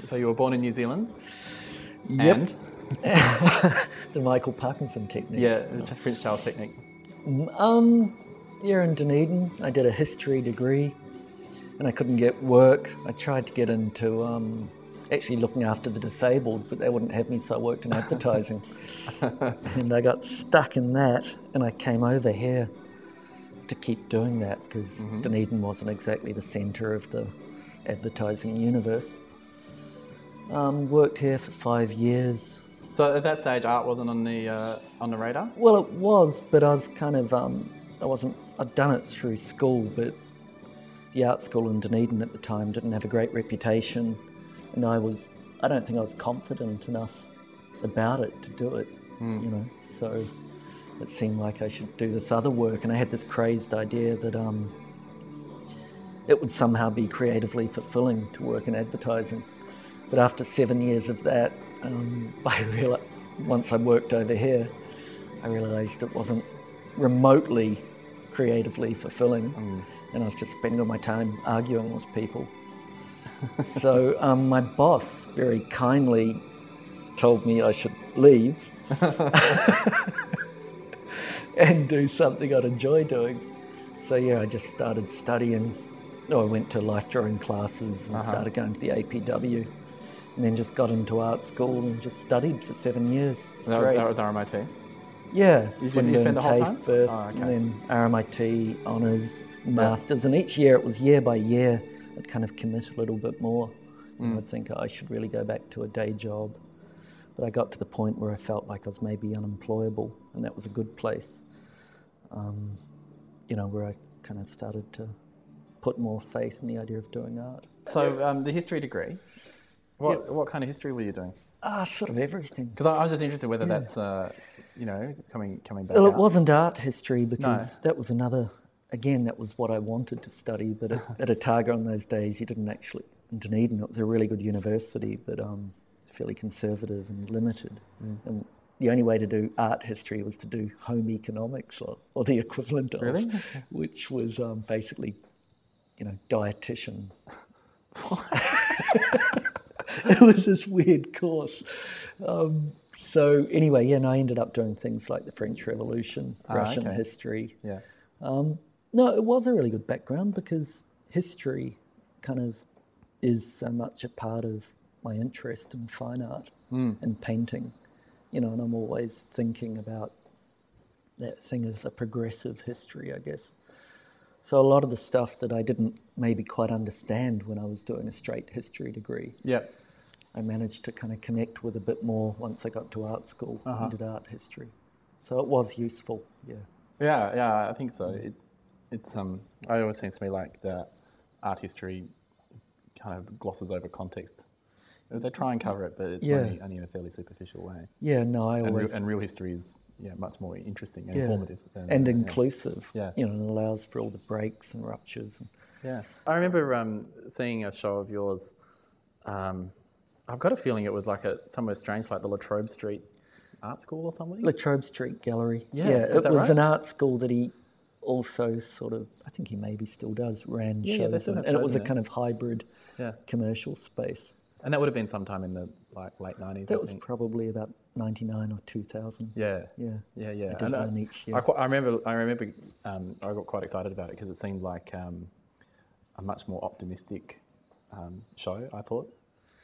So you were born in New Zealand? Yep. And? The Michael Parkinson technique. Yeah, the Prince Charles technique. Yeah, in Dunedin, I did a history degree and I couldn't get work. I tried to get into actually looking after the disabled, but they wouldn't have me, so I worked in advertising. And I got stuck in that, and I came over here to keep doing that because Dunedin wasn't exactly the centre of the advertising universe. Worked here for 5 years. So at that stage, art wasn't on the radar? Well, it was, but I was kind of, I'd done it through school, but the art school in Dunedin at the time didn't have a great reputation, and I don't think I was confident enough about it to do it, so it seemed like I should do this other work, and I had this crazed idea that it would somehow be creatively fulfilling to work in advertising. But after 7 years of that, once I worked over here, I realised it wasn't remotely creatively fulfilling, and I was just spending all my time arguing with people. So my boss very kindly told me I should leave and do something I'd enjoy doing. So yeah, I just started studying. I went to life drawing classes and started going to the APW. And then just got into art school and just studied for 7 years. That was RMIT? Yeah. You spent the whole time? First, and then RMIT, honours, masters. And each year, it was year by year, I'd kind of commit a little bit more. And I'd think I should really go back to a day job. But I got to the point where I felt like I was maybe unemployable, and that was a good place. Where I kind of started to put more faith in the idea of doing art. So the history degree, what kind of history were you doing? Sort of everything. Because I was just interested whether that's, coming back Well, out. it wasn't art history because that was that was what I wanted to study, but at Otago in those days, you didn't actually, in Dunedin, it was a really good university, but fairly conservative and limited. And the only way to do art history was to do home economics or the equivalent of, Really? Which was basically, dietitian. It was this weird course. So anyway, and I ended up doing things like the French Revolution, Russian history. Yeah. No, it was a really good background because history kind of is so much a part of my interest in fine art and painting, and I'm always thinking about that thing of a progressive history, I guess. So a lot of the stuff that I didn't maybe quite understand when I was doing a straight history degree, I managed to kind of connect with a bit more once I got to art school and did art history. So it was useful, Yeah, I think so. It always seems to me like that art history kind of glosses over context. They try and cover it, but it's only in a fairly superficial way. Yeah, no, and real history is much more interesting and informative. And inclusive. It allows for all the breaks and ruptures. I remember seeing a show of yours. I've got a feeling it was like somewhere strange, like the Latrobe Street Art School or something. Latrobe Street Gallery. It was right? An art school that he also sort of, I think he maybe still does, ran shows in, and it was a kind of hybrid commercial space. And that would have been sometime in the late 90s. That was probably about 99 or 2000. Yeah. I did one each year. I remember. I got quite excited about it because it seemed like a much more optimistic show. I thought,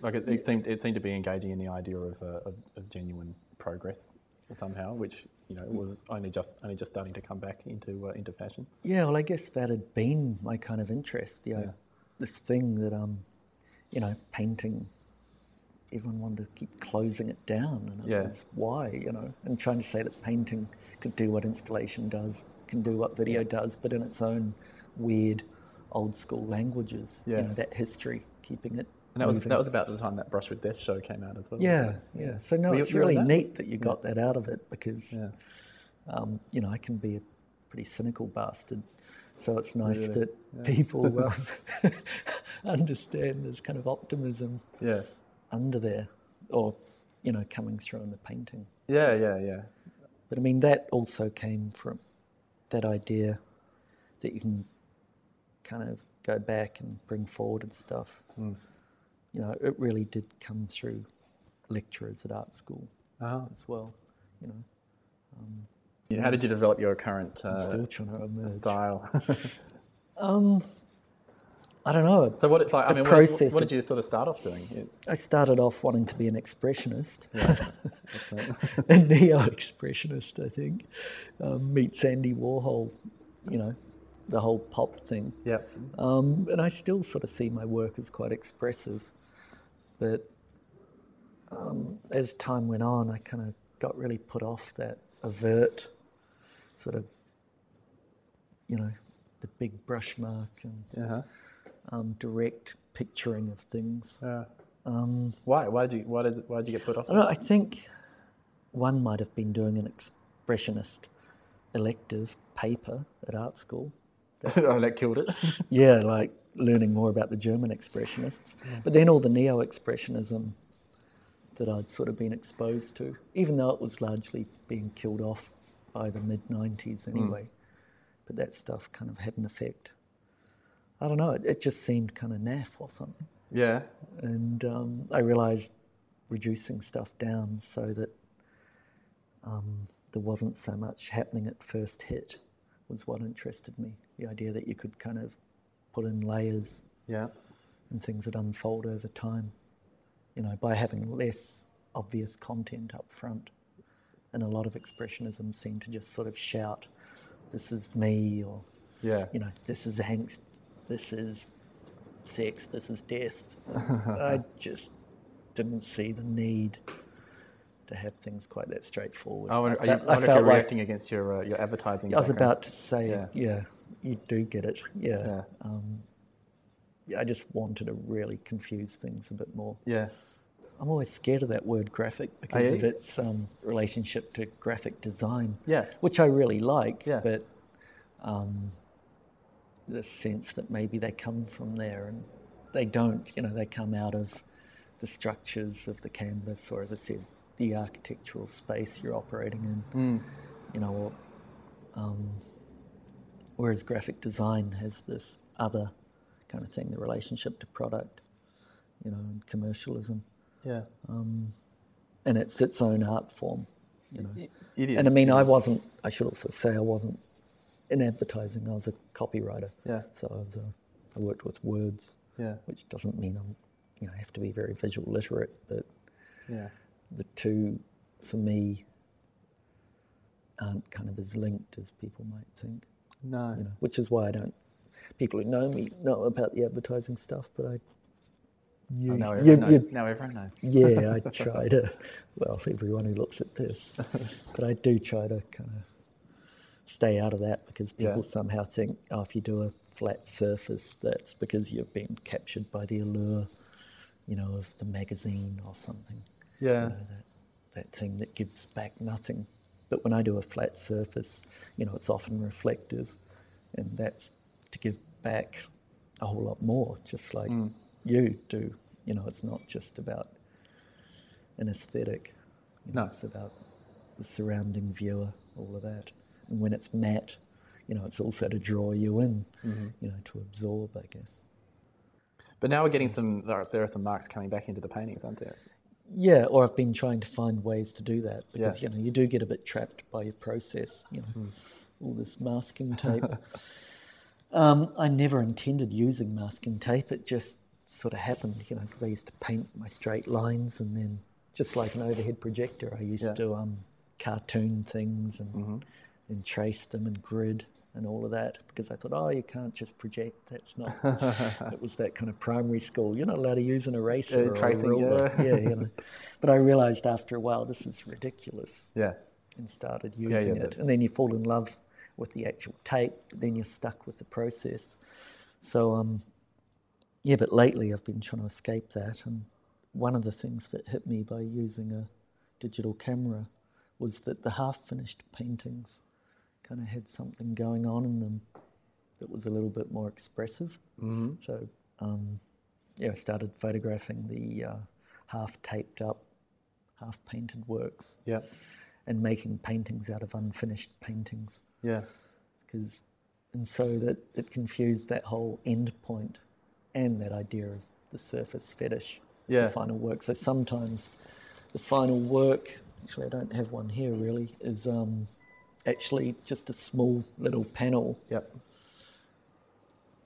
it seemed to be engaging in the idea of genuine progress somehow, which was only just starting to come back into fashion. Yeah, well, I guess that had been my kind of interest. This thing that painting, everyone wanted to keep closing it down, and it was why, and trying to say that painting could do what installation does, can do what video does, but in its own weird, old school languages. That history, keeping it. And that was about the time that Brush with Death show came out as well. Yeah. So no, it's really neat that you got that out of it because, I can be a pretty cynical bastard. So it's nice that people understand there's kind of optimism under there, or coming through in the painting. Yeah. But I mean, that also came from that idea that you can kind of go back and bring forward and stuff. it really did come through lecturers at art school Oh. as well. How did you develop your current I'm still trying to emerge. style? I don't know. So what it's like? I mean, what did you sort of start off doing? I started off wanting to be an expressionist, Yeah, excellent. a neo-expressionist, I think. Meets Andy Warhol, the whole pop thing. Yeah. And I still sort of see my work as quite expressive, but as time went on, I kind of got really put off that overt sort of, the big brush mark and direct picturing of things. Yeah. Why did you get put off? I don't know, I think one might have been doing an expressionist elective paper at art school. That killed it. Yeah, like learning more about the German expressionists. Yeah. But then all the neo-expressionism that I'd sort of been exposed to, even though it was largely being killed off by the mid-90s anyway. But that stuff kind of had an effect. I don't know, it just seemed kind of naff or something. Yeah. And I realised reducing stuff down so that there wasn't so much happening at first hit was what interested me. The idea that you could kind of put in layers and things that unfold over time, by having less obvious content up front. And a lot of expressionism seemed to just sort of shout, this is me, or, this is angst, this is sex, this is death. I just didn't see the need to have things quite that straightforward. I wonder if you're reacting against your advertising. I was about to say, you do get it. Yeah. I just wanted to really confuse things a bit more. Yeah. I'm always scared of that word graphic because of its relationship to graphic design, which I really like, but the sense that maybe they come from there and they don't, they come out of the structures of the canvas, or as I said, the architectural space you're operating in, whereas graphic design has this other kind of thing, the relationship to product, and commercialism. Yeah. And it's its own art form, It is. And I mean, I should also say I wasn't in advertising, I was a copywriter. Yeah. So I worked with words, which doesn't mean I have to be very visual literate, but the two, for me, aren't kind of as linked as people might think. No. Which is why people who know me know about the advertising stuff, but now everyone knows. Yeah, I try to, everyone who looks at this, but I do try to kind of stay out of that because people somehow think, if you do a flat surface, that's because you've been captured by the allure, of the magazine or something. Yeah. That thing that gives back nothing. But when I do a flat surface, it's often reflective, and that's to give back a whole lot more, just like you do. It's not just about an aesthetic. No. It's about the surrounding viewer, all of that. And when it's matte, it's also to draw you in, to absorb, I guess. But now we're getting there are some marks coming back into the paintings, aren't there? Yeah, or I've been trying to find ways to do that because, you do get a bit trapped by your process, all this masking tape. I never intended using masking tape. It just sort of happened, because I used to paint my straight lines, and then just like an overhead projector, I used to cartoon things and trace them and grid and all of that, because I thought, you can't just project. That's not. It was that kind of primary school. You're not allowed to use an eraser or tracing, a ruler. But I realised after a while this is ridiculous. Yeah. And started using it, and then you fall in love with the actual tape. But then you're stuck with the process. So but lately I've been trying to escape that, and one of the things that hit me by using a digital camera was that the half-finished paintings kind of had something going on in them that was a little bit more expressive. Mm-hmm. So, I started photographing the half-taped up, half-painted works. Yeah. And making paintings out of unfinished paintings. Yeah. And so that it confused that whole end point and that idea of the surface fetish Yeah. for final work. So sometimes the final work, actually I don't have one here really, is actually just a small little panel. Yep.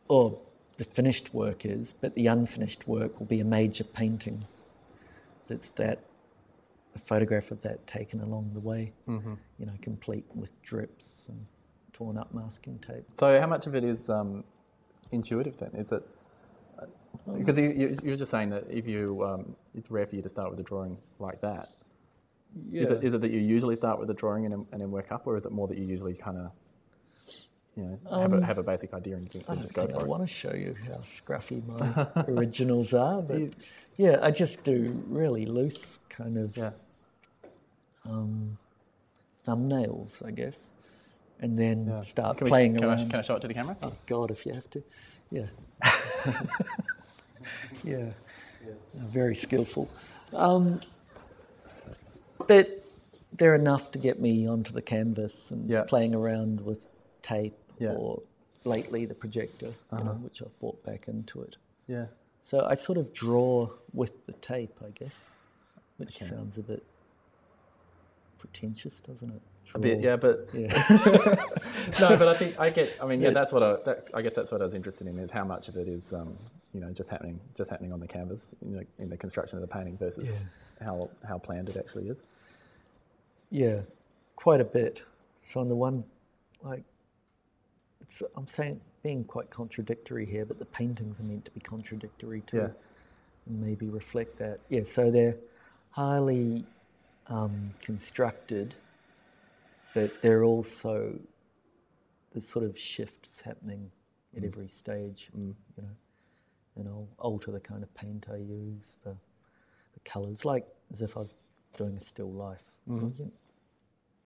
Or the finished work is, but the unfinished work will be a major painting. So it's a photograph of that taken along the way, complete with drips and torn up masking tape. So how much of it is intuitive then? Is it, because you were just saying that if you, it's rare for you to start with a drawing like that. Yeah. Is it that you usually start with a drawing and then work up, or is it more that you usually kind of, have a basic idea and just go for I it? want to show you how scruffy my originals are, but yeah, I just do really loose kind of thumbnails, I guess, and then start playing around. Can I show it to the camera? Oh God, if you have to, yeah, yeah, very skillful. But they're enough to get me onto the canvas and playing around with tape or lately the projector, which I've brought back into it. Yeah. So I sort of draw with the tape, I guess, which sounds a bit pretentious, doesn't it? A bit, yeah, but no, but I guess that's what I was interested in, is how much of it is, just happening on the canvas, in the construction of the painting versus how planned it actually is. Yeah, quite a bit. So on the one, I'm saying being quite contradictory here, but the paintings are meant to be contradictory too, and maybe reflect that. Yeah, so they're highly constructed, but they're also, there's sort of shifts happening at every stage, and I'll alter the kind of paint I use, the colours, like as if I was doing a still life.